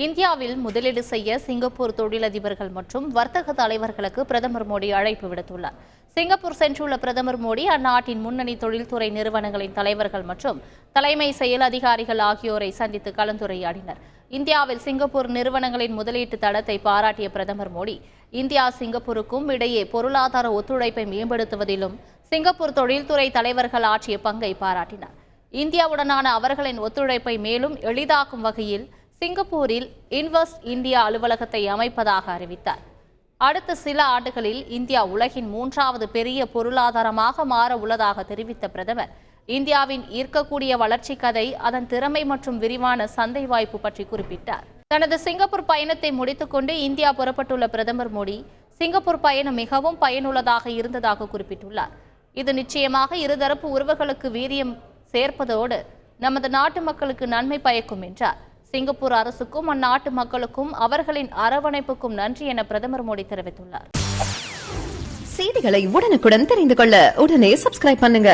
இந்தியாவில் முதலீடு செய்ய சிங்கப்பூர் தொழிலதிபர்கள் மற்றும் வர்த்தக தலைவர்களுக்கு பிரதமர் மோடி அழைப்பு விடுத்துள்ளார். சிங்கப்பூர் சென்றுள்ள பிரதமர் மோடி அந்நாட்டின் முன்னணி தொழில்துறை நிறுவனங்களின் தலைவர்கள் மற்றும் தலைமை செயல் அதிகாரிகள் ஆகியோரை சந்தித்து கலந்துரையாடினர். இந்தியாவில் சிங்கப்பூர் நிறுவனங்களின் முதலீட்டு தடத்தை பாராட்டிய பிரதமர் மோடி, இந்தியா சிங்கப்பூருக்கும் இடையே பொருளாதார ஒத்துழைப்பை மேம்படுத்துவதிலும் சிங்கப்பூர் தொழில்துறை தலைவர்கள் ஆற்றிய பங்கை பாராட்டினார். இந்தியாவுடனான அவர்களின் ஒத்துழைப்பை மேலும் எளிதாக்கும் வகையில் சிங்கப்பூரில் இன்வெஸ்ட் இந்தியா அலுவலகத்தை அமைப்பதாக அறிவித்தார். அடுத்த சில ஆண்டுகளில் இந்தியா உலகின் 3வது பெரிய பொருளாதாரமாக மாற உள்ளதாக தெரிவித்த பிரதமர், இந்தியாவின் ஈர்க்கக்கூடிய வளர்ச்சி கதை, அதன் திறமை மற்றும் விரிவான சந்தை வாய்ப்பு பற்றி குறிப்பிட்டார். தனது சிங்கப்பூர் பயணத்தை முடித்துக்கொண்டு இந்தியா புறப்பட்டுள்ள பிரதமர் மோடி, சிங்கப்பூர் பயணம் மிகவும் பயனுள்ளதாக இருந்ததாக குறிப்பிட்டுள்ளார். இது நிச்சயமாக இருதரப்பு உறவுகளுக்கு வீரியம் சேர்ப்பதோடு நமது நாட்டு மக்களுக்கு நன்மை பயக்கும் என்றார். சிங்கப்பூர் அரசுக்கும் அந்நாட்டு மக்களுக்கும் அவர்களின் அரவணைப்புக்கும் நன்றி என பிரதமர் மோடி தெரிவித்துள்ளார். செய்திகளை உடனுக்குடன் தெரிந்து கொள்ள உடனே சப்ஸ்கிரைப் பண்ணுங்க.